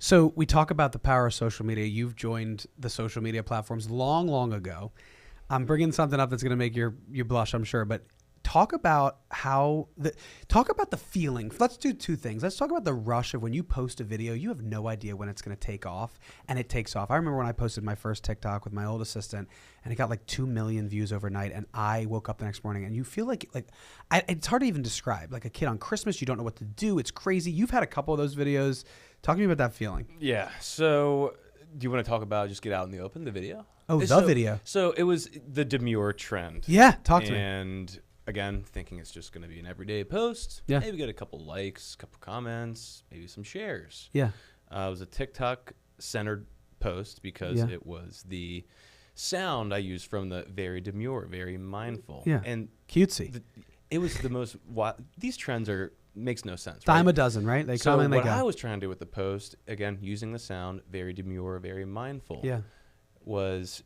So we talk about the power of social media. You've joined the social media platforms long, long ago. I'm bringing something up that's going to make you blush, I'm sure. But talk about the feeling. Let's do two things. Let's talk about the rush of when you post a video. You have no idea when it's going to take off, and it takes off. I remember when I posted my first TikTok with my old assistant, and it got like 2 million views overnight. And I woke up the next morning, and you feel like it's hard to even describe. Like a kid on Christmas, you don't know what to do. It's crazy. You've had a couple of those videos. Talk to me about that feeling. Yeah. So, do you want to talk about just get out in the open, the video? Oh, the video. So it was the demure trend. Yeah, talk to me. And again, thinking it's just going to be an everyday post. Yeah. Maybe get a couple likes, a couple comments, maybe some shares. Yeah. It was a TikTok-centered post because it was the sound I used from the very demure, very mindful. Yeah. And cutesy. It was the most. These trends makes no sense. Dime right? a dozen, right? They so come and they what go. I was trying to do with the post, again, using the sound, very demure, very mindful. Yeah. Was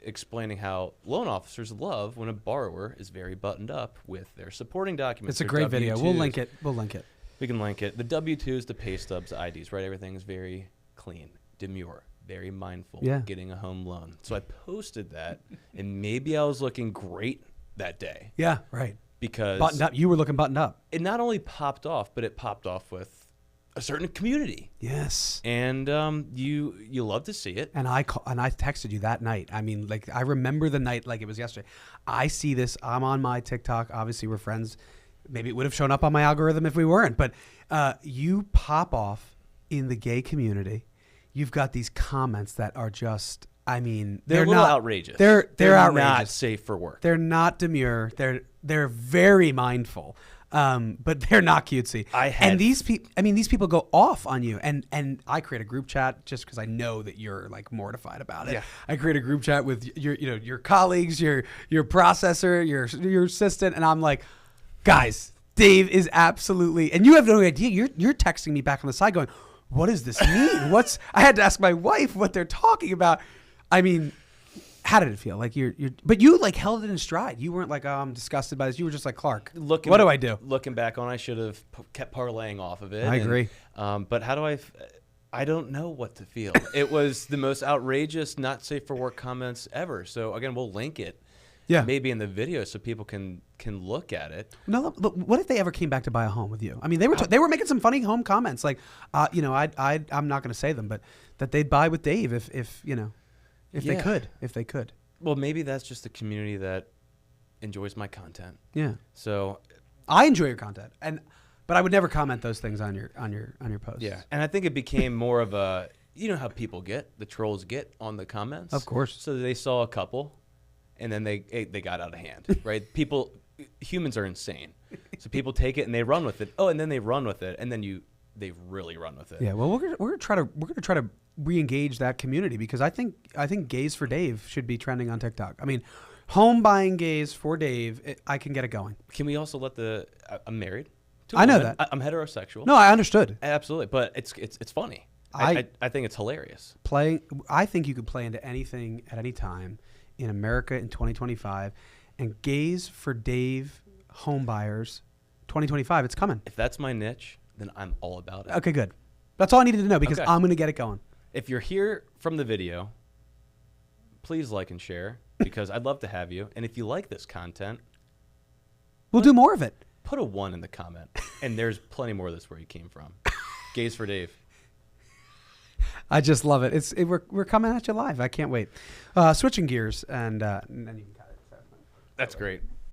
explaining how loan officers love when a borrower is very buttoned up with their supporting documents. It's a great video. We'll link it. We can link it. The W-2s, the pay stubs, the IDs, right? Everything is very clean, demure, very mindful, getting a home loan. So I posted that, and maybe I was looking great that day. Yeah, right. Because buttoned up. You were looking buttoned up. It not only popped off, but it popped off with a certain community. Yes. And you love to see it. And I texted you that night. I mean, like, I remember the night like it was yesterday. I see this. I'm on my TikTok. Obviously, we're friends. Maybe it would have shown up on my algorithm if we weren't. But you pop off in the gay community. You've got these comments that are just, I mean, they're not outrageous. They're outrageous. Not safe for work. They're not demure. They're very mindful. But they're not cutesy. These people go off on you. And I create a group chat just because I know that you're like mortified about it. Yeah. I create a group chat with your colleagues, your processor, your assistant, and I'm like, guys, Dave is absolutely, and you have no idea. You're texting me back on the side going, what does this mean? I had to ask my wife what they're talking about. I mean, how did it feel? Like but you like held it in stride. You weren't like, oh, I'm disgusted by this. You were just like, Clark, what do I do? Looking back on, I should have kept parlaying off of it. I agree. But how do I don't know what to feel. It was the most outrageous, not safe for work comments ever. So again, we'll link it. Yeah. Maybe in the video so people can look at it. No, but what if they ever came back to buy a home with you? I mean, they were making some funny home comments like, I'm not going to say them, but that they'd buy with Dave if they could. Well, maybe that's just the community that enjoys my content. Yeah. So I enjoy your content, but I would never comment those things on your posts. Yeah. And I think it became more of a, you know how people the trolls get on the comments. Of course. So they saw a couple, and then they got out of hand, right? Humans are insane. So people take it and they run with it. Oh, and then they run with it, and then they really run with it. Yeah. Well, we're gonna try to re-engage that community because I think Gays for Dave should be trending on TikTok. I mean, home buying gays for Dave. I can get it going. Can we also let I'm married. I know that. I'm heterosexual. No, I understood. Absolutely, but it's funny. I think it's hilarious. I think you could play into anything at any time in America in 2025, and Gays for Dave home buyers 2025. It's coming. If that's my niche, then I'm all about it. Okay, good. That's all I needed to know because I'm going to get it going. If you're here from the video, please like and share because I'd love to have you. And if you like this content, we'll do more of it. Put a 1 in the comment, and there's plenty more of this where you came from. Gays for Dave. I just love it. We're coming at you live. I can't wait. Switching gears, and then you can cut it. That's great.